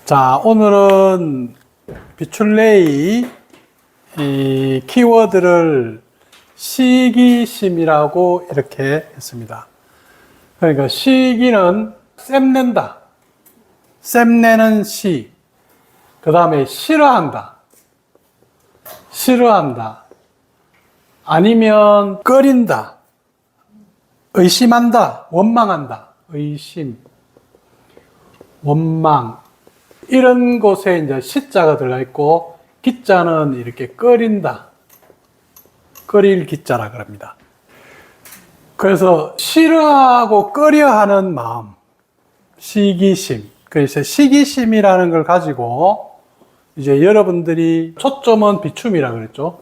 자, 오늘은 비출레이 이 키워드를 시기심이라고 이렇게 했습니다. 그러니까 시기는 샘낸다, 샘내는 시, 그 다음에 싫어한다, 싫어한다, 아니면 꺼린다, 의심한다, 원망한다, 의심, 원망, 이런 곳에 이제 시자가 들어가 있고, 기자는 이렇게 꺼린다, 꺼릴 기자라 그럽니다. 그래서 싫어하고 꺼려하는 마음, 시기심. 그래서 시기심이라는 걸 가지고 이제 여러분들이 초점은 비춤이라 그랬죠.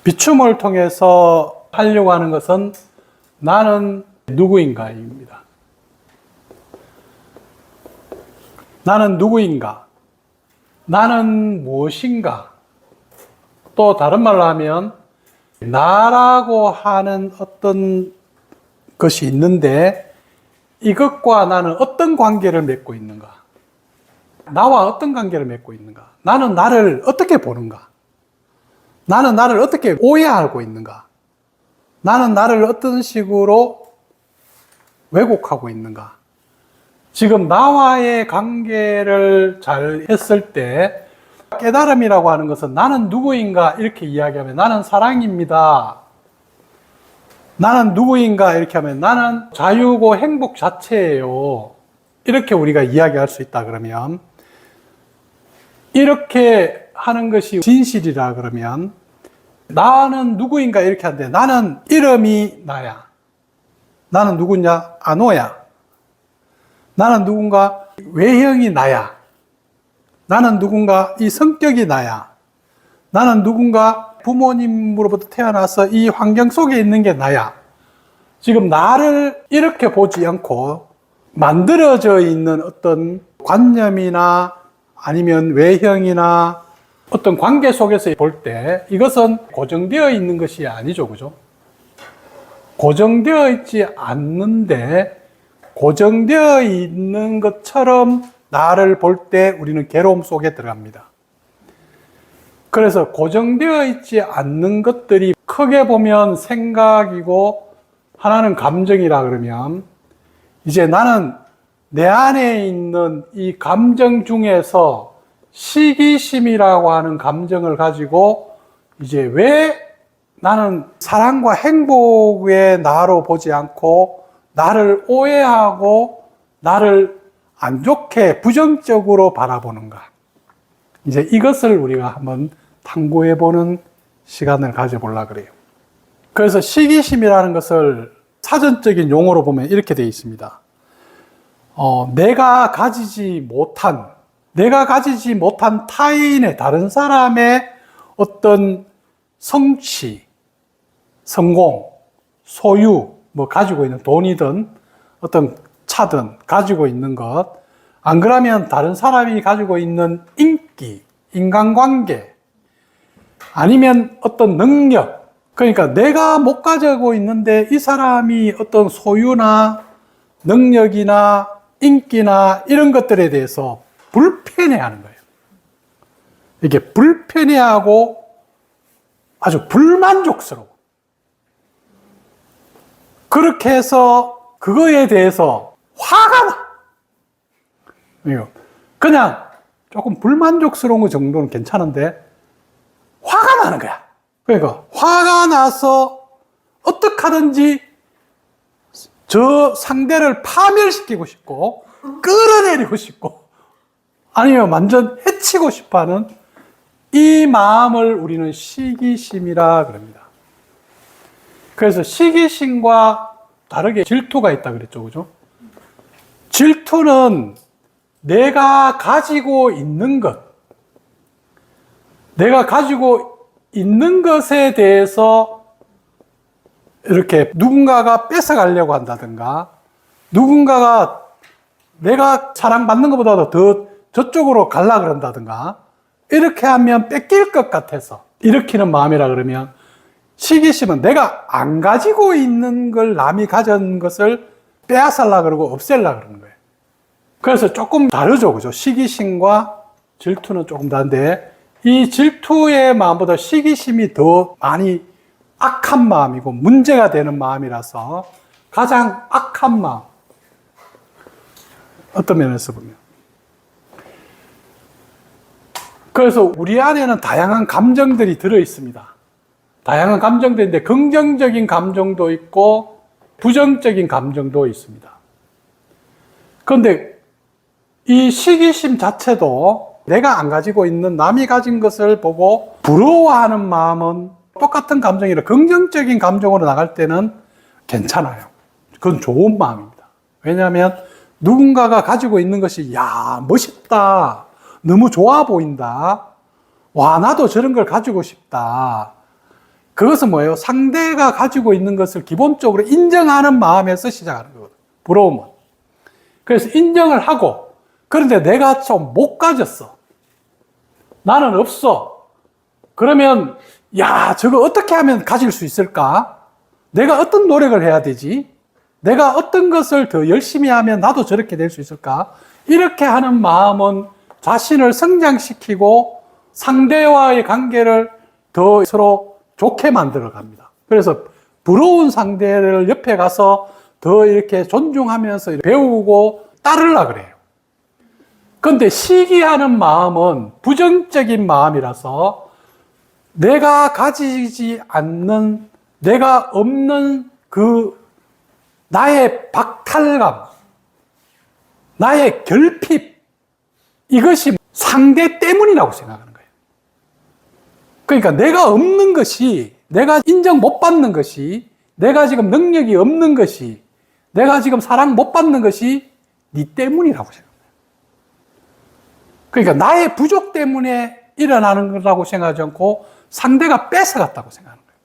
비춤을 통해서 하려고 하는 것은 나는 누구인가입니다. 나는 누구인가? 나는 무엇인가? 또 다른 말로 하면 나라고 하는 어떤 것이 있는데 이것과 나는 어떤 관계를 맺고 있는가? 나와 어떤 관계를 맺고 있는가? 나는 나를 어떻게 보는가? 나는 나를 어떻게 오해하고 있는가? 나는 나를 어떤 식으로 왜곡하고 있는가? 지금 나와의 관계를 잘 했을 때 깨달음이라고 하는 것은 나는 누구인가 이렇게 이야기하면 나는 사랑입니다. 나는 누구인가 이렇게 하면 나는 자유고 행복 자체예요. 이렇게 우리가 이야기할 수 있다 그러면, 이렇게 하는 것이 진실이라 그러면 나는 누구인가 이렇게 하는데 나는 이름이 나야. 나는 누구냐? 아노야. 나는 누군가 외형이 나야. 나는 누군가 이 성격이 나야. 나는 누군가 부모님으로부터 태어나서 이 환경 속에 있는 게 나야. 지금 나를 이렇게 보지 않고 만들어져 있는 어떤 관념이나 아니면 외형이나 어떤 관계 속에서 볼 때 이것은 고정되어 있는 것이 아니죠. 그죠? 고정되어 있지 않는데 고정되어 있는 것처럼 나를 볼 때 우리는 괴로움 속에 들어갑니다. 그래서 고정되어 있지 않는 것들이 크게 보면 생각이고 하나는 감정이라 그러면, 이제 나는 내 안에 있는 이 감정 중에서 시기심이라고 하는 감정을 가지고 이제 왜 나는 사랑과 행복의 나로 보지 않고 나를 오해하고 나를 안 좋게 부정적으로 바라보는가? 이제 이것을 우리가 한번 탐구해보는 시간을 가져보려고 그래요. 그래서 시기심이라는 것을 사전적인 용어로 보면 이렇게 되어 있습니다. 내가 가지지 못한 타인의, 다른 사람의 어떤 성취, 성공, 소유, 뭐 가지고 있는 돈이든 어떤 차든 가지고 있는 것, 안 그러면 다른 사람이 가지고 있는 인기, 인간관계, 아니면 어떤 능력, 그러니까 내가 못 가지고 있는데 이 사람이 어떤 소유나 능력이나 인기나 이런 것들에 대해서 불편해하는 거예요. 이게 불편해하고 아주 불만족스러워. 그렇게 해서 그거에 대해서 화가 나. 그냥 조금 불만족스러운 거 정도는 괜찮은데 화가 나는 거야. 그러니까 화가 나서 어떻게 하든지 저 상대를 파멸시키고 싶고 끌어내리고 싶고 아니면 완전 해치고 싶어하는 이 마음을 우리는 시기심이라 그럽니다. 그래서 시기심과 다르게 질투가 있다 그랬죠. 그죠? 질투는 내가 가지고 있는 것, 내가 가지고 있는 것에 대해서 이렇게 누군가가 뺏어가려고 한다든가, 누군가가 내가 사랑받는 것보다도 더 저쪽으로 가려고 그런다든가, 이렇게 하면 뺏길 것 같아서 일으키는 마음이라 그러면, 시기심은 내가 안 가지고 있는 걸 남이 가진 것을 빼앗으려고 그러고 없애려고 그러는 거예요. 그래서 조금 다르죠. 그죠? 시기심과 질투는 조금 다른데, 이 질투의 마음보다 시기심이 더 많이 악한 마음이고 문제가 되는 마음이라서 가장 악한 마음. 어떤 면에서 보면. 그래서 우리 안에는 다양한 감정들이 들어 있습니다. 다양한 감정들인데 긍정적인 감정도 있고 부정적인 감정도 있습니다. 그런데 이 시기심 자체도 내가 안 가지고 있는 남이 가진 것을 보고 부러워하는 마음은 똑같은 감정이라 긍정적인 감정으로 나갈 때는 괜찮아요. 그건 좋은 마음입니다. 왜냐하면 누군가가 가지고 있는 것이 야, 멋있다. 너무 좋아 보인다. 와, 나도 저런 걸 가지고 싶다. 그것은 뭐예요? 상대가 가지고 있는 것을 기본적으로 인정하는 마음에서 시작하는 거거든요. 부러움은. 그래서 인정을 하고, 그런데 내가 좀 못 가졌어. 나는 없어. 그러면, 야, 저거 어떻게 하면 가질 수 있을까? 내가 어떤 노력을 해야 되지? 내가 어떤 것을 더 열심히 하면 나도 저렇게 될 수 있을까? 이렇게 하는 마음은 자신을 성장시키고 상대와의 관계를 더 서로 좋게 만들어 갑니다. 그래서 부러운 상대를 옆에 가서 더 이렇게 존중하면서 배우고 따르려고 그래요. 그런데 시기하는 마음은 부정적인 마음이라서 내가 가지지 않는, 내가 없는 그 나의 박탈감, 나의 결핍, 이것이 상대 때문이라고 생각하는 거예요. 그러니까 내가 없는 것이, 내가 인정 못 받는 것이, 내가 지금 능력이 없는 것이, 내가 지금 사랑 못 받는 것이 네 때문이라고 생각해요. 그러니까 나의 부족 때문에 일어나는 거라고 생각하지 않고 상대가 뺏어갔다고 생각하는 거예요.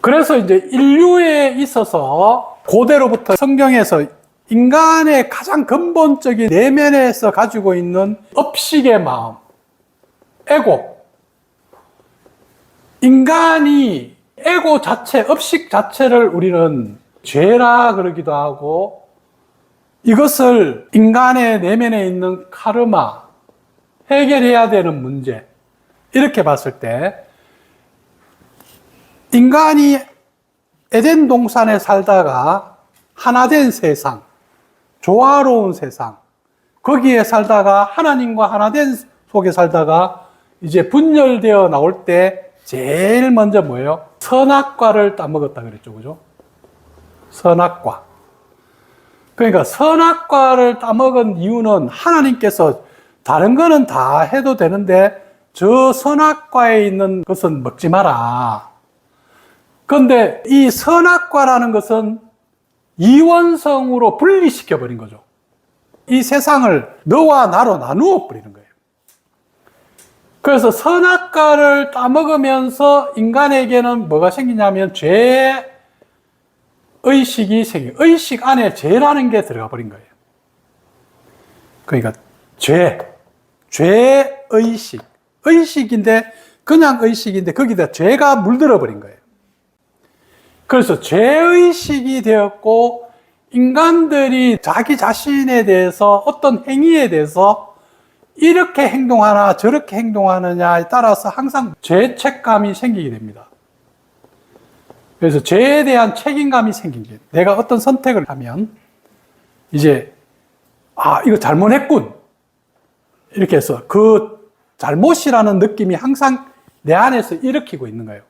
그래서 이제 인류에 있어서 고대로부터 성경에서 인간의 가장 근본적인 내면에서 가지고 있는 업식의 마음, 에고. 인간이 에고 자체, 업식 자체를 우리는 죄라 그러기도 하고, 이것을 인간의 내면에 있는 카르마, 해결해야 되는 문제, 이렇게 봤을 때, 인간이 에덴 동산에 살다가 하나된 세상, 조화로운 세상, 거기에 살다가 하나님과 하나된 속에 살다가 이제 분열되어 나올 때 제일 먼저 뭐예요? 선악과를 따먹었다 그랬죠. 그죠? 선악과. 그러니까 선악과를 따먹은 이유는 하나님께서 다른 거는 다 해도 되는데 저 선악과에 있는 것은 먹지 마라. 그런데 이 선악과라는 것은 이원성으로 분리시켜버린 거죠. 이 세상을 너와 나로 나누어 버리는 거예요. 그래서 선악과를 따먹으면서 인간에게는 뭐가 생기냐면 죄의 의식이 생겨요. 의식 안에 죄라는 게 들어가 버린 거예요. 그러니까 죄의식. 의식인데, 그냥 의식인데 거기다 죄가 물들어 버린 거예요. 그래서 죄의식이 되었고, 인간들이 자기 자신에 대해서 어떤 행위에 대해서 이렇게 행동하나 저렇게 행동하느냐에 따라서 항상 죄책감이 생기게 됩니다. 그래서 죄에 대한 책임감이 생기게. 내가 어떤 선택을 하면 이제 이거 잘못했군. 이렇게 해서 그 잘못이라는 느낌이 항상 내 안에서 일으키고 있는 거예요.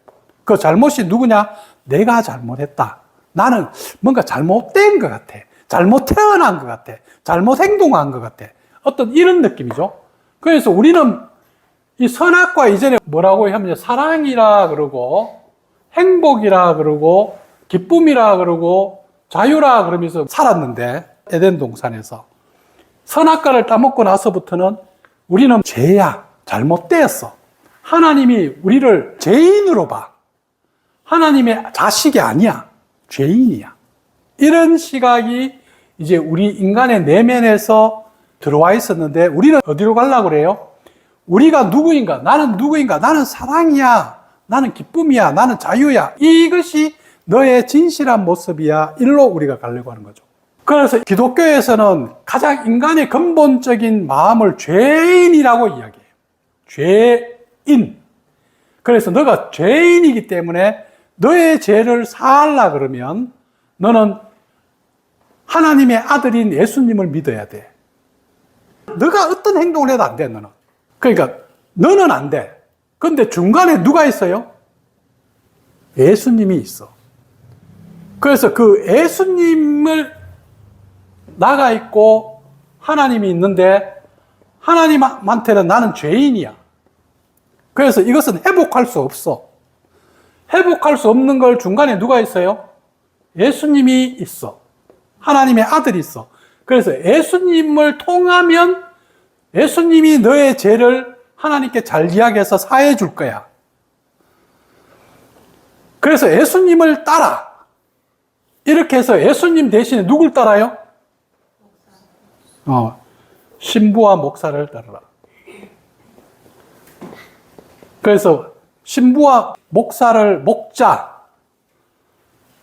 그 잘못이 누구냐? 내가 잘못했다. 나는 뭔가 잘못된 것 같아. 잘못 태어난 것 같아. 잘못 행동한 것 같아. 어떤 이런 느낌이죠. 그래서 우리는 이 선악과 이전에 뭐라고 하면 사랑이라 그러고 행복이라 그러고 기쁨이라 그러고 자유라 그러면서 살았는데, 에덴 동산에서 선악과를 따먹고 나서부터는 우리는 죄야, 잘못되었어. 하나님이 우리를 죄인으로 봐. 하나님의 자식이 아니야. 죄인이야. 이런 시각이 이제 우리 인간의 내면에서 들어와 있었는데, 우리는 어디로 가려고 그래요? 우리가 누구인가? 나는 누구인가? 나는 사랑이야. 나는 기쁨이야. 나는 자유야. 이것이 너의 진실한 모습이야. 일로 우리가 가려고 하는 거죠. 그래서 기독교에서는 가장 인간의 근본적인 마음을 죄인이라고 이야기해요. 죄인. 그래서 너가 죄인이기 때문에 너의 죄를 사하려 그러면 너는 하나님의 아들인 예수님을 믿어야 돼. 너가 어떤 행동을 해도 안 돼, 너는. 그러니까 너는 안 돼. 근데 중간에 누가 있어요? 예수님이 있어. 그래서 그 예수님을 나가 있고 하나님이 있는데 하나님한테는 나는 죄인이야. 그래서 이것은 회복할 수 없어. 회복할 수 없는 걸 중간에 누가 있어요? 예수님이 있어. 하나님의 아들이 있어. 그래서 예수님을 통하면 예수님이 너의 죄를 하나님께 잘 이야기해서 사해 줄 거야. 그래서 예수님을 따라. 이렇게 해서 예수님 대신에 누굴 따라요? 신부와 목사를 따르라. 그래서 신부와 목사를 목자.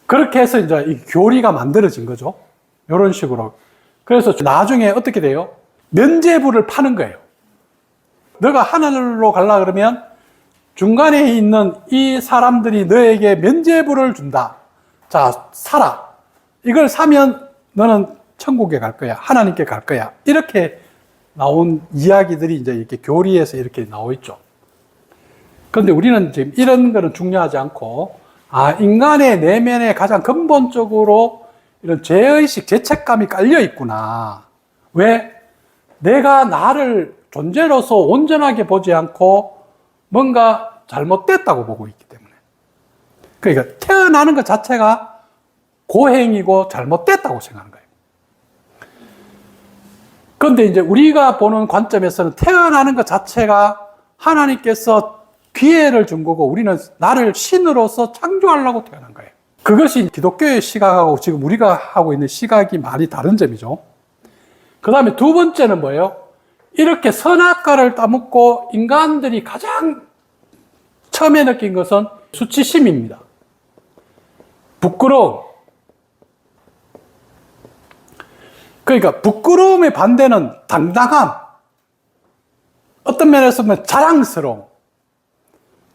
그렇게 해서 이제 이 교리가 만들어진 거죠. 이런 식으로. 그래서 나중에 어떻게 돼요? 면죄부를 파는 거예요. 너가 하늘로 가려고 그러면 중간에 있는 이 사람들이 너에게 면죄부를 준다. 자, 사라. 이걸 사면 너는 천국에 갈 거야. 하나님께 갈 거야. 이렇게 나온 이야기들이 이제 이렇게 교리에서 이렇게 나와 있죠. 그런데 우리는 지금 이런 거는 중요하지 않고, 인간의 내면에 가장 근본적으로 이런 죄의식, 죄책감이 깔려 있구나. 왜? 내가 나를 존재로서 온전하게 보지 않고 뭔가 잘못됐다고 보고 있기 때문에. 그러니까 태어나는 것 자체가 고행이고 잘못됐다고 생각하는 거예요. 그런데 이제 우리가 보는 관점에서는 태어나는 것 자체가 하나님께서 기회를 준 거고 우리는 나를 신으로서 창조하려고 태어난 거예요. 그것이 기독교의 시각하고 지금 우리가 하고 있는 시각이 많이 다른 점이죠. 그 다음에 두 번째는 뭐예요? 이렇게 선악과를 따먹고 인간들이 가장 처음에 느낀 것은 수치심입니다. 부끄러움. 그러니까 부끄러움의 반대는 당당함. 어떤 면에서 보면 자랑스러움.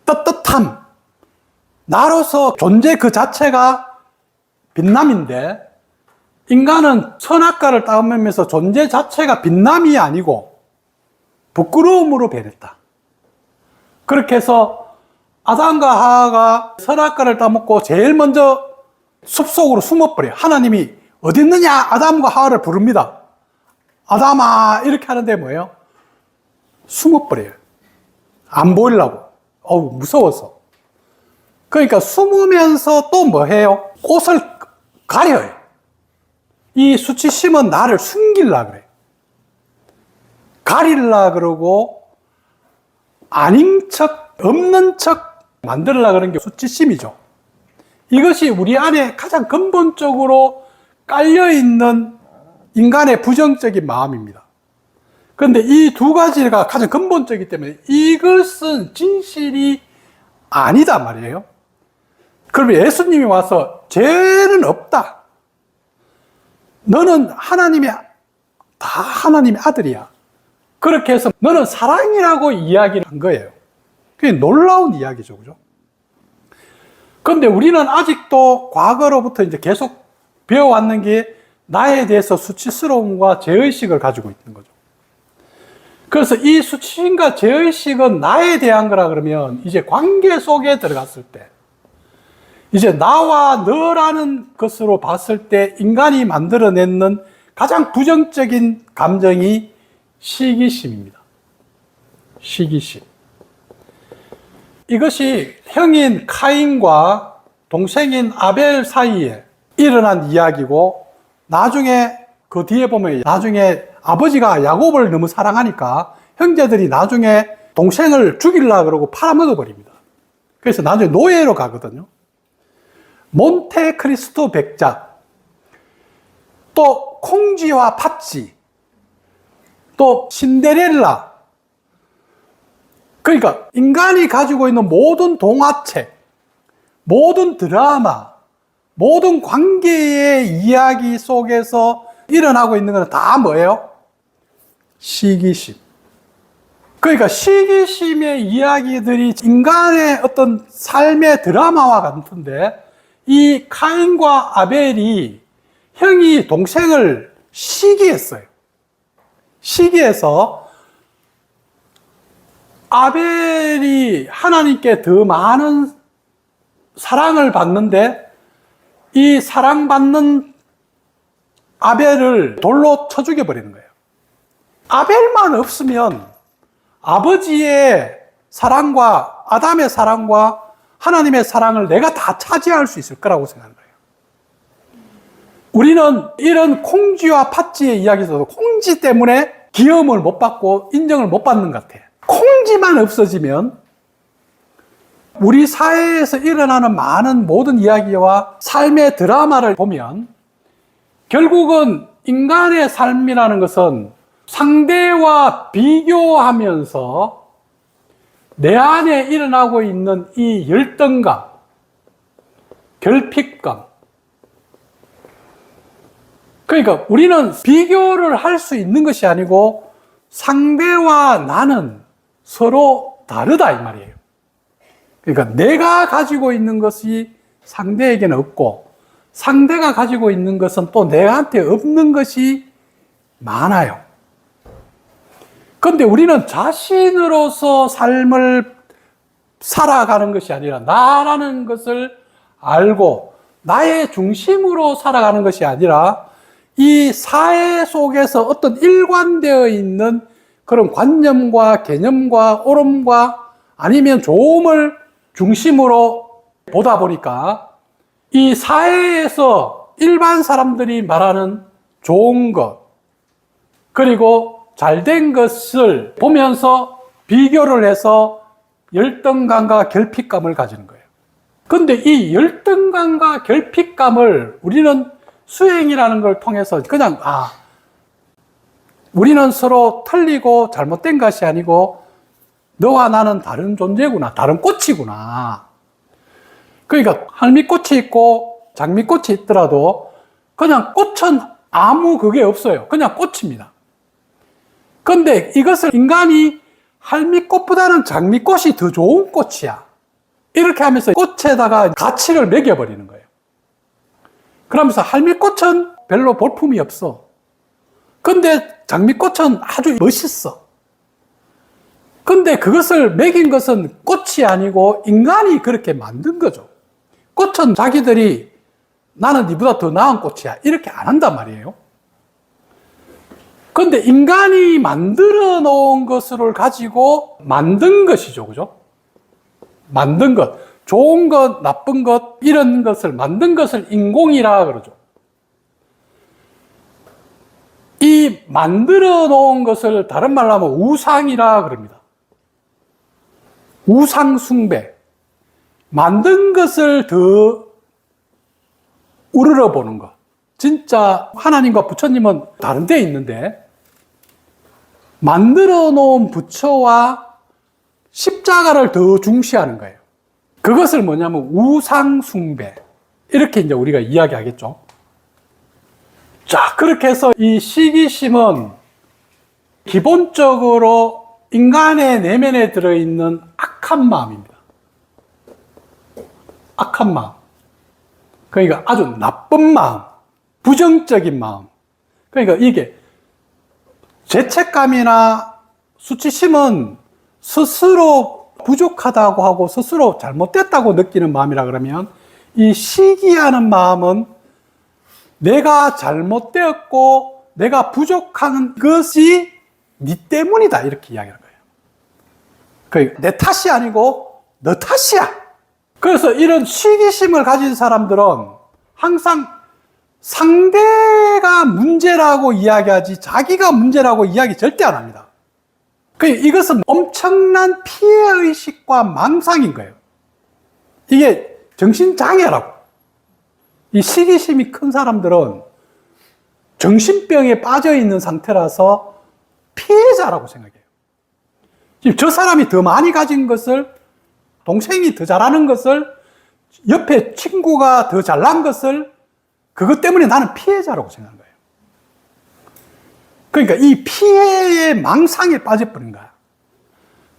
떳떳함. 나로서 존재 그 자체가 빛남인데 인간은 선악과를 따먹으면서 존재 자체가 빛남이 아니고 부끄러움으로 변했다. 그렇게 해서 아담과 하와가 선악과를 따먹고 제일 먼저 숲속으로 숨어버려요. 하나님이 어디 있느냐? 아담과 하와를 부릅니다. 아담아 이렇게 하는데 뭐예요? 숨어버려요. 안 보이려고. 무서워서. 그러니까 숨으면서 또 뭐 해요? 옷을 가려요. 이 수치심은 나를 숨기려고 그래. 가리려고 그러고 아닌 척, 없는 척 만들려고 그러는 게 수치심이죠. 이것이 우리 안에 가장 근본적으로 깔려있는 인간의 부정적인 마음입니다. 그런데 이 두 가지가 가장 근본적이기 때문에 이것은 진실이 아니다 말이에요. 그러면 예수님이 와서 죄는 없다. 너는 다 하나님의 아들이야. 그렇게 해서 너는 사랑이라고 이야기를 한 거예요. 그게 놀라운 이야기죠. 그죠? 그런데 우리는 아직도 과거로부터 이제 계속 배워왔는 게 나에 대해서 수치스러움과 죄의식을 가지고 있는 거죠. 그래서 이 수치심과 죄의식은 나에 대한 거라 그러면 이제 관계 속에 들어갔을 때 이제 나와 너라는 것으로 봤을 때 인간이 만들어내는 가장 부정적인 감정이 시기심입니다. 시기심. 이것이 형인 카인과 동생인 아벨 사이에 일어난 이야기고 나중에 그 뒤에 보면 나중에 아버지가 야곱을 너무 사랑하니까 형제들이 나중에 동생을 죽이려고 그러고 팔아먹어 버립니다. 그래서 나중에 노예로 가거든요. 몬테크리스토 백작, 또 콩쥐와 팥쥐, 또 신데렐라. 그러니까 인간이 가지고 있는 모든 동화책, 모든 드라마, 모든 관계의 이야기 속에서 일어나고 있는 건 다 뭐예요? 시기심. 그러니까 시기심의 이야기들이 인간의 어떤 삶의 드라마와 같은데, 이 카인과 아벨이 형이 동생을 시기했어요. 시기해서 아벨이 하나님께 더 많은 사랑을 받는데, 이 사랑받는 아벨을 돌로 쳐 죽여버리는 거예요. 아벨만 없으면 아버지의 사랑과 아담의 사랑과 하나님의 사랑을 내가 다 차지할 수 있을 거라고 생각하는 거예요. 우리는 이런 콩쥐와 팥쥐의 이야기에서도 콩쥐 때문에 기염을 못 받고 인정을 못 받는 것 같아요. 콩쥐만 없어지면 우리 사회에서 일어나는 많은 모든 이야기와 삶의 드라마를 보면 결국은 인간의 삶이라는 것은 상대와 비교하면서 내 안에 일어나고 있는 이 열등감, 결핍감. 그러니까 우리는 비교를 할 수 있는 것이 아니고 상대와 나는 서로 다르다 이 말이에요. 그러니까 내가 가지고 있는 것이 상대에게는 없고 상대가 가지고 있는 것은 또 내한테 없는 것이 많아요. 그런데 우리는 자신으로서 삶을 살아가는 것이 아니라 나라는 것을 알고 나의 중심으로 살아가는 것이 아니라 이 사회 속에서 어떤 일관되어 있는 그런 관념과 개념과 옳음과 아니면 좋음을 중심으로 보다 보니까 이 사회에서 일반 사람들이 말하는 좋은 것 그리고 잘된 것을 보면서 비교를 해서 열등감과 결핍감을 가지는 거예요. 그런데 이 열등감과 결핍감을 우리는 수행이라는 걸 통해서 그냥 우리는 서로 틀리고 잘못된 것이 아니고 너와 나는 다른 존재구나, 다른 꽃이구나. 그러니까 할미꽃이 있고 장미꽃이 있더라도 그냥 꽃은 아무 그게 없어요. 그냥 꽃입니다. 그런데 이것을 인간이 할미꽃보다는 장미꽃이 더 좋은 꽃이야. 이렇게 하면서 꽃에다가 가치를 매겨버리는 거예요. 그러면서 할미꽃은 별로 볼품이 없어. 근데 장미꽃은 아주 멋있어. 근데 그것을 매긴 것은 꽃이 아니고 인간이 그렇게 만든 거죠. 꽃은 자기들이 나는 니보다 더 나은 꽃이야. 이렇게 안 한단 말이에요. 근데 인간이 만들어 놓은 것을 가지고 만든 것이죠. 그죠? 만든 것. 좋은 것, 나쁜 것, 이런 것을 만든 것을 인공이라 그러죠. 이 만들어 놓은 것을 다른 말로 하면 우상이라 그럽니다. 우상숭배. 만든 것을 더 우러러 보는 것. 진짜 하나님과 부처님은 다른 데에 있는데 만들어 놓은 부처와 십자가를 더 중시하는 거예요. 그것을 뭐냐면 우상숭배. 이렇게 이제 우리가 이야기하겠죠. 자, 그렇게 해서 이 시기심은 기본적으로 인간의 내면에 들어있는 악한 마음입니다. 악한 마음. 그러니까 아주 나쁜 마음, 부정적인 마음. 그러니까 이게 죄책감이나 수치심은 스스로 부족하다고 하고 스스로 잘못됐다고 느끼는 마음이라 그러면 이 시기하는 마음은 내가 잘못되었고 내가 부족한 것이 네 때문이다 이렇게 이야기하는 거예요. 그러니까 내 탓이 아니고 너 탓이야. 그래서 이런 시기심을 가진 사람들은 항상 상대가 문제라고 이야기하지 자기가 문제라고 이야기 절대 안 합니다. 이것은 엄청난 피해의식과 망상인 거예요. 이게 정신장애라고. 이 시기심이 큰 사람들은 정신병에 빠져 있는 상태라서 피해자라고 생각해요. 지금 저 사람이 더 많이 가진 것을, 동생이 더 잘하는 것을 옆에 친구가 더 잘난 것을 그것 때문에 나는 피해자라고 생각하는 거예요. 그러니까 이 피해의 망상에 빠져버린 거야.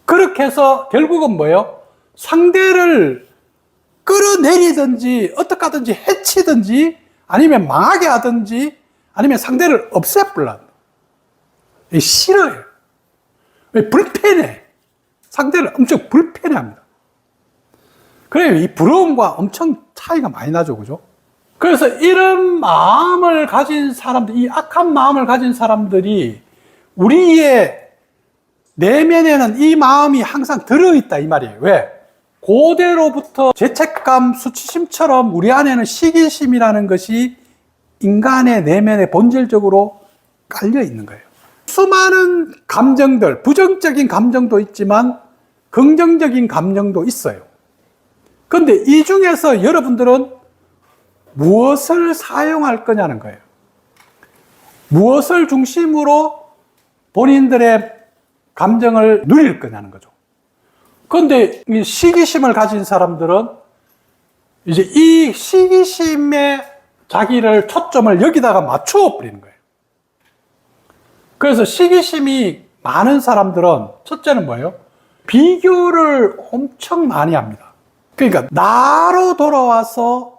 그렇게 해서 결국은 뭐예요? 상대를 끌어내리든지 어떻게 하든지 해치든지 아니면 망하게 하든지 아니면 상대를 없애버려. 싫어요. 왜? 불편해. 상대를 엄청 불편해합니다. 그래요. 이 부러움과 엄청 차이가 많이 나죠. 그죠? 그래서 이런 마음을 가진 사람들, 이 악한 마음을 가진 사람들이 우리의 내면에는 이 마음이 항상 들어있다 이 말이에요. 왜? 고대로부터 죄책감, 수치심처럼 우리 안에는 시기심이라는 것이 인간의 내면에 본질적으로 깔려 있는 거예요. 수많은 감정들, 부정적인 감정도 있지만 긍정적인 감정도 있어요. 그런데 이 중에서 여러분들은 무엇을 사용할 거냐는 거예요. 무엇을 중심으로 본인들의 감정을 누릴 거냐는 거죠. 그런데 이 시기심을 가진 사람들은 이제 이 시기심에 자기를 초점을 여기다가 맞추어 버리는 거예요. 그래서 시기심이 많은 사람들은 첫째는 뭐예요? 비교를 엄청 많이 합니다. 그러니까 나로 돌아와서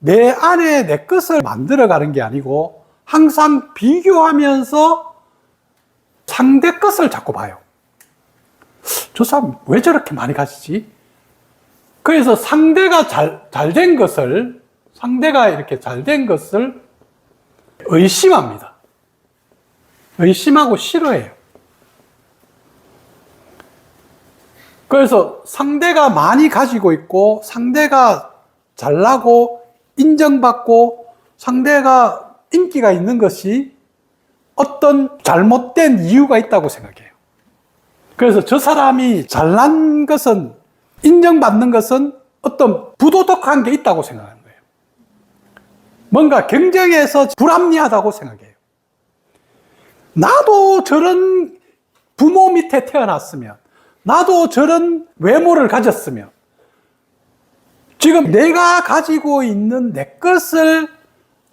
내 안에 내 것을 만들어가는 게 아니고 항상 비교하면서 상대 것을 자꾸 봐요. 저 사람 왜 저렇게 많이 가지지? 그래서 상대가 잘된 것을, 상대가 이렇게 잘된 것을 의심합니다. 의심하고 싫어해요. 그래서 상대가 많이 가지고 있고 상대가 잘나고 인정받고 상대가 인기가 있는 것이 어떤 잘못된 이유가 있다고 생각해요. 그래서 저 사람이 잘난 것은, 인정받는 것은 어떤 부도덕한 게 있다고 생각하는 거예요. 뭔가 경쟁에서 불합리하다고 생각해요. 나도 저런 부모 밑에 태어났으면, 나도 저런 외모를 가졌으면, 지금 내가 가지고 있는 내 것을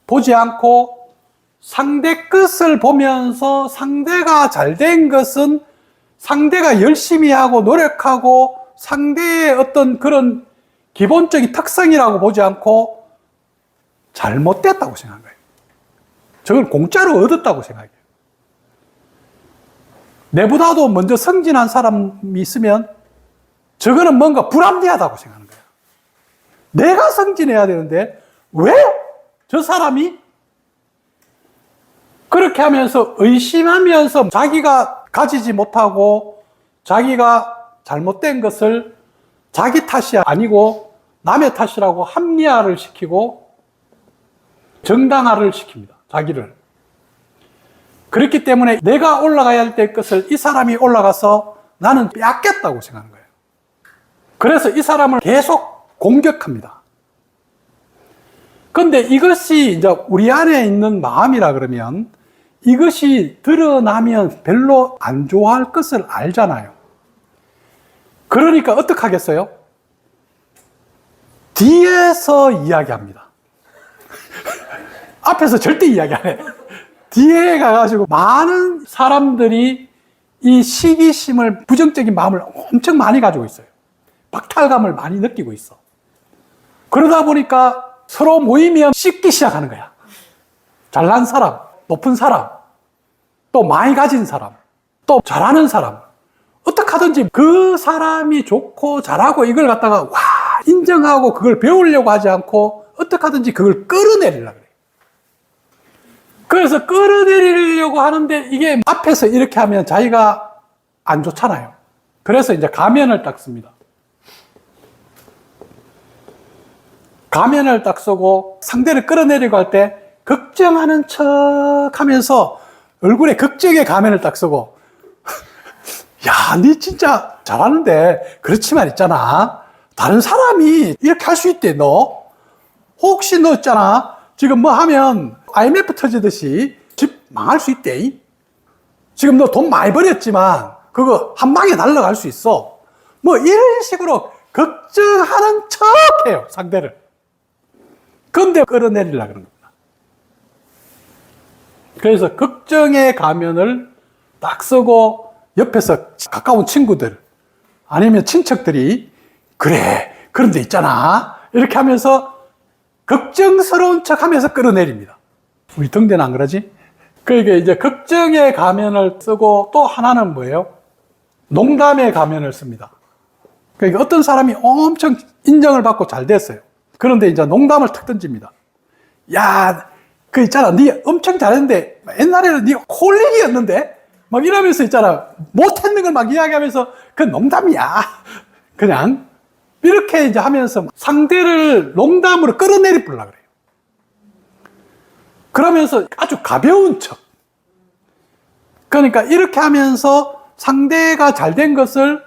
보지 않고 상대 것을 보면서 상대가 잘된 것은 상대가 열심히 하고 노력하고 상대의 어떤 그런 기본적인 특성이라고 보지 않고 잘못됐다고 생각한 거예요. 저걸 공짜로 얻었다고 생각해요. 내보다도 먼저 승진한 사람이 있으면 저거는 뭔가 불합리하다고 생각하는 거예요. 내가 승진해야 되는데 왜 저 사람이? 그렇게 하면서 의심하면서 자기가 가지지 못하고 자기가 잘못된 것을 자기 탓이 아니고 남의 탓이라고 합리화를 시키고 정당화를 시킵니다. 자기를. 그렇기 때문에 내가 올라가야 할 것을 이 사람이 올라가서 나는 빼앗겼다고 생각하는 거예요. 그래서 이 사람을 계속 공격합니다. 그런데 이것이 이제 우리 안에 있는 마음이라 그러면 이것이 드러나면 별로 안 좋아할 것을 알잖아요. 그러니까 어떻게 하겠어요? 뒤에서 이야기합니다. 앞에서 절대 이야기 안 해요. 뒤에 가가지고 많은 사람들이 이 시기심을, 부정적인 마음을 엄청 많이 가지고 있어요. 박탈감을 많이 느끼고 있어. 그러다 보니까 서로 모이면 씹기 시작하는 거야. 잘난 사람, 높은 사람, 또 많이 가진 사람, 또 잘하는 사람. 어떻게 하든지 그 사람이 좋고 잘하고 이걸 갖다가 와 인정하고 그걸 배우려고 하지 않고 어떻게 하든지 그걸 끌어내리려고 그래요. 그래서 끌어내리려고 하는데 이게 앞에서 이렇게 하면 자기가 안 좋잖아요. 그래서 이제 가면을 딱 씁니다. 가면을 딱 쓰고 상대를 끌어내리고 할 때 걱정하는 척 하면서 얼굴에 걱정의 가면을 딱 쓰고 야, 니 진짜 잘하는데 그렇지만 있잖아. 다른 사람이 이렇게 할 수 있대, 너. 혹시 너 있잖아. 지금 뭐 하면 IMF 터지듯이 집 망할 수 있대. 지금 너 돈 많이 벌였지만 그거 한 방에 날아갈 수 있어. 뭐 이런 식으로 걱정하는 척 해요, 상대를. 근데 끌어내리려고 그러는 겁니다. 그래서 걱정의 가면을 딱 쓰고 옆에서 가까운 친구들 아니면 친척들이 그래, 그런 데 있잖아. 이렇게 하면서 걱정스러운 척 하면서 끌어내립니다. 우리 등대는 안 그러지? 그러니까 이제 걱정의 가면을 쓰고 또 하나는 뭐예요? 농담의 가면을 씁니다. 그러니까 어떤 사람이 엄청 인정을 받고 잘 됐어요. 그런데 이제 농담을 탁 던집니다. 야, 그 있잖아. 네 엄청 잘했는데 옛날에는 네 홀릭이었는데 막 이러면서 있잖아. 못했는 걸 막 이야기하면서 그 농담이야. 그냥 이렇게 이제 하면서 상대를 농담으로 끌어내리 뿌려고 그래요. 그러면서 아주 가벼운 척. 그러니까 이렇게 하면서 상대가 잘된 것을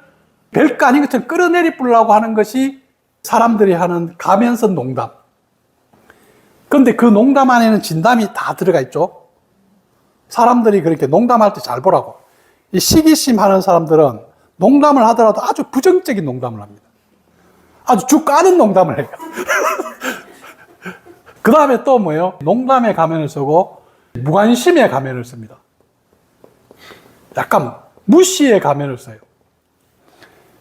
별거 아닌 것처럼 끌어내리 뿌려고 하는 것이 사람들이 하는 가면서 농담. 그런데 그 농담 안에는 진담이 다 들어가 있죠. 사람들이 그렇게 농담할 때 잘 보라고. 이 시기심 하는 사람들은 농담을 하더라도 아주 부정적인 농담을 합니다. 아주 죽 까는 농담을 해요. 그 다음에 또 뭐예요? 농담의 가면을 쓰고 무관심의 가면을 씁니다. 약간 무시의 가면을 써요.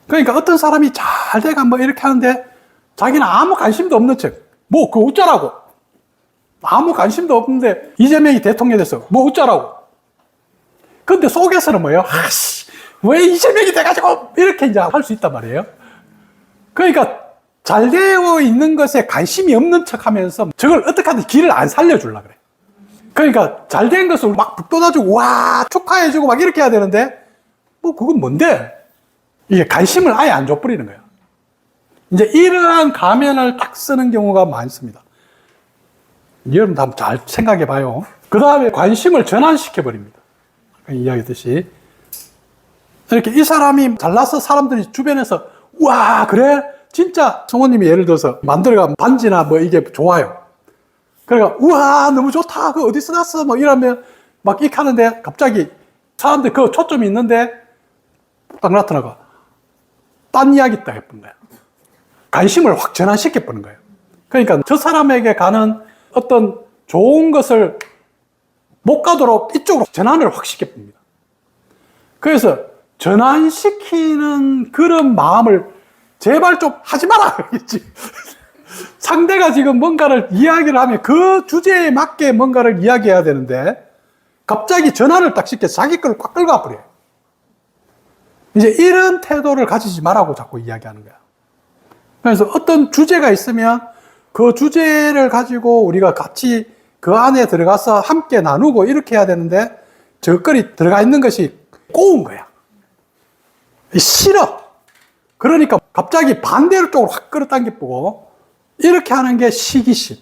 그러니까 어떤 사람이 잘 돼가 뭐 이렇게 하는데 자기는 아무 관심도 없는 척. 뭐 그거 어쩌라고. 아무 관심도 없는데 이재명이 대통령이 됐어. 뭐 어쩌라고. 근데 속에서는 뭐예요? 아씨, 왜 이재명이 돼가지고 이렇게 이제 할 수 있단 말이에요. 그러니까 잘 되어 있는 것에 관심이 없는 척 하면서 저걸 어떻게 하든 길을 안 살려주려고 그래. 그러니까 잘 된 것을 막 북돋아주고 와 축하해주고 막 이렇게 해야 되는데 뭐 그건 뭔데? 이게 관심을 아예 안 줘버리는 거예요. 이제 이러한 가면을 딱 쓰는 경우가 많습니다. 여러분도 한번 잘 생각해 봐요. 그 다음에 관심을 전환시켜버립니다. 이야기했듯이. 이렇게 이 사람이 잘나서 사람들이 주변에서 와 그래? 진짜 성호님이 예를 들어서 만들어가 반지나 뭐 이게 좋아요. 그러니까 우와 너무 좋다. 그거 어디서 났어? 뭐 이러면 막 이렇게 하는데 갑자기 사람들 그 초점이 있는데 딱 나타나가 딴 이야기 딱 해보는 거야. 관심을 확 전환시켜보는 거예요. 그러니까 저 사람에게 가는 어떤 좋은 것을 못 가도록 이쪽으로 전환을 확 시켜봅니다. 그래서 전환시키는 그런 마음을 제발 좀 하지 마라. 상대가 지금 뭔가를 이야기를 하면 그 주제에 맞게 뭔가를 이야기해야 되는데 갑자기 전환을 딱 시켜서 자기 걸 꽉 끌고 와버려요. 이제 이런 태도를 가지지 말라고 자꾸 이야기하는 거야. 그래서 어떤 주제가 있으면 그 주제를 가지고 우리가 같이 그 안에 들어가서 함께 나누고 이렇게 해야 되는데 저것거리 들어가 있는 것이 꼬운 거야. 싫어. 그러니까 갑자기 반대로 쪽으로 확 끌어당겨보고 이렇게 하는 게 시기심.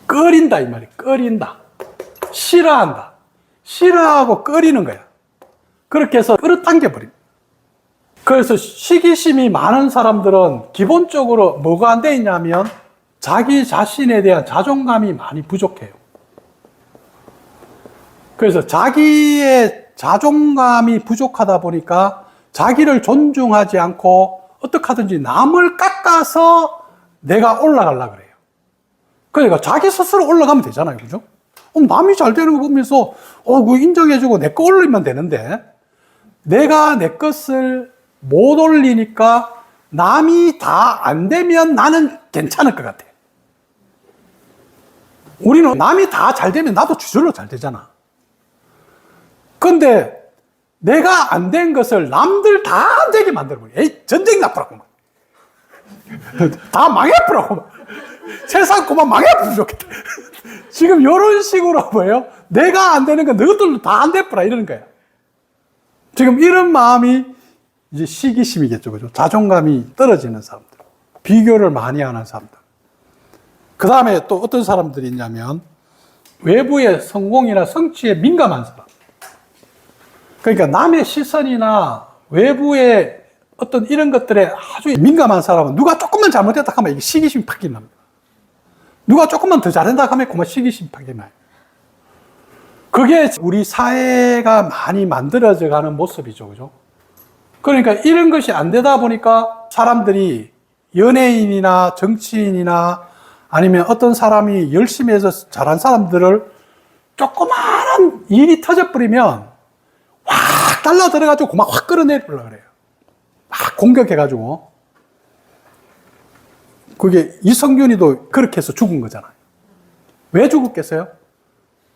꺼린다 이 말이야. 꺼린다. 싫어한다. 싫어하고 꺼리는 거야. 그렇게 해서 끌어당겨버립니다. 그래서 시기심이 많은 사람들은 기본적으로 뭐가 안 돼 있냐면 자기 자신에 대한 자존감이 많이 부족해요. 그래서 자기의 자존감이 부족하다 보니까 자기를 존중하지 않고 어떻게 하든지 남을 깎아서 내가 올라가려고 그래요. 그러니까 자기 스스로 올라가면 되잖아요. 그죠? 남이 잘 되는 거 보면서 그거 인정해주고 내 거 올리면 되는데 내가 내 것을 못 올리니까 남이 다 안 되면 나는 괜찮을 것 같아. 우리는 남이 다 잘 되면 나도 저절로 잘 되잖아. 근데 내가 안 된 것을 남들 다 안 되게 만들어버려. 에이, 전쟁 나쁘라고. 다 망해버라고. 세상 그만 망해버리면 좋겠다. 지금 이런 식으로 뭐예요? 내가 안 되는 건 너희들도 다 안 돼버라. 이러는 거야. 지금 이런 마음이 이제 시기심이겠죠. 그죠? 자존감이 떨어지는 사람들. 비교를 많이 하는 사람들. 그 다음에 또 어떤 사람들이 있냐면 외부의 성공이나 성취에 민감한 사람. 그러니까 남의 시선이나 외부의 어떤 이런 것들에 아주 민감한 사람은 누가 조금만 잘못했다 하면 이게 시기심이 팍 납니다. 누가 조금만 더 잘한다 하면 그만 시기심이 팍 나요. 그게 우리 사회가 많이 만들어져 가는 모습이죠. 그죠? 그러니까 이런 것이 안 되다 보니까 사람들이 연예인이나 정치인이나 아니면 어떤 사람이 열심히 해서 잘한 사람들을 조그마한 일이 터져버리면 확 달라 들어가지고 막 확 끌어내리려고 그래요. 막 공격해가지고. 그게 이성균이도 그렇게 해서 죽은 거잖아요. 왜 죽었겠어요?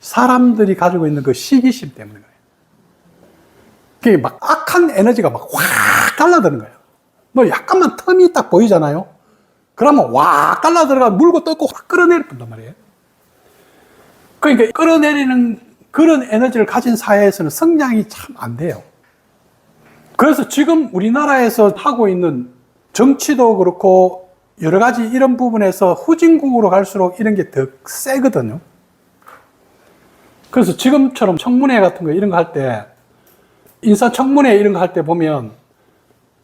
사람들이 가지고 있는 그 시기심 때문에 그래요. 그게 막 악한 에너지가 막 확 달라드는 거예요. 뭐 약간만 텀이 딱 보이잖아요. 그러면 확 달라들어가 물고 뜯고 확 끌어내린단 말이에요. 그러니까 끌어내리는 그런 에너지를 가진 사회에서는 성장이 참 안 돼요. 그래서 지금 우리나라에서 하고 있는 정치도 그렇고 여러 가지 이런 부분에서 후진국으로 갈수록 이런 게 더 세거든요. 그래서 지금처럼 청문회 같은 거 이런 거 할 때, 인사청문회 이런 거 할 때 보면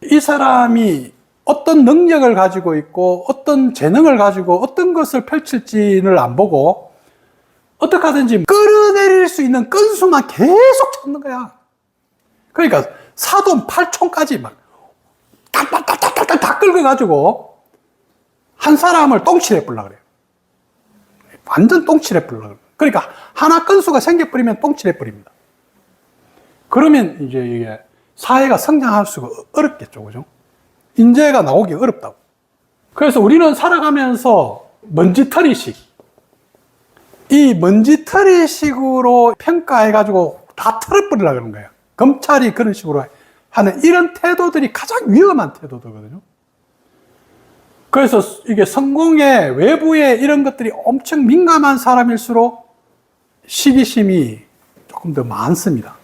이 사람이 어떤 능력을 가지고 있고 어떤 재능을 가지고 어떤 것을 펼칠지를 안 보고 어떻게 하든지 끌어내릴 수 있는 건수만 계속 찾는 거야. 그러니까 사돈 8촌까지 막 딱딱딱딱딱 다 끌어가지고 한 사람을 똥칠해 뿌려고 그래요. 완전 똥칠해 뿌려고 그래요. 그러니까 하나 건수가 생겨버리면 똥칠해 버립니다. 그러면 이제 이게 사회가 성장할 수가 어렵겠죠, 그죠? 인재가 나오기 어렵다고. 그래서 우리는 살아가면서 먼지털이식, 이 먼지털이식으로 평가해가지고 다 털어버리려고 그러는 거예요. 검찰이 그런 식으로 하는 이런 태도들이 가장 위험한 태도들거든요. 그래서 이게 성공의 외부에 이런 것들이 엄청 민감한 사람일수록 시기심이 조금 더 많습니다.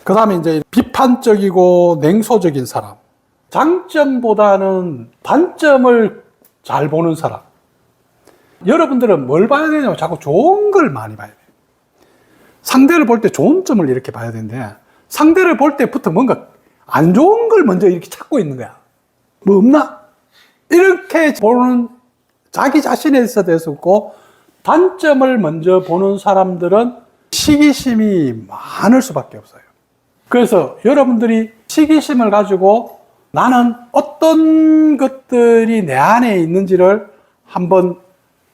그 다음에 이제 비판적이고 냉소적인 사람. 장점보다는 단점을 잘 보는 사람. 여러분들은 뭘 봐야 되냐면 자꾸 좋은 걸 많이 봐야 돼요. 상대를 볼 때 좋은 점을 이렇게 봐야 되는데 상대를 볼 때부터 뭔가 안 좋은 걸 먼저 이렇게 찾고 있는 거야. 뭐 없나? 이렇게 보는 자기 자신에 대해서 없고 단점을 먼저 보는 사람들은 시기심이 많을 수밖에 없어요. 그래서 여러분들이 시기심을 가지고 나는 어떤 것들이 내 안에 있는지를 한번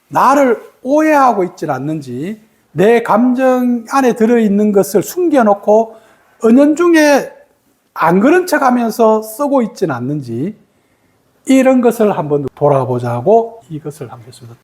나를 오해하고 있지 않는지 내 감정 안에 들어있는 것을 숨겨놓고 은연중에 안 그런 척 하면서 쓰고 있지는 않는지 이런 것을 한번 돌아보자고 이것을 한번 했습니다.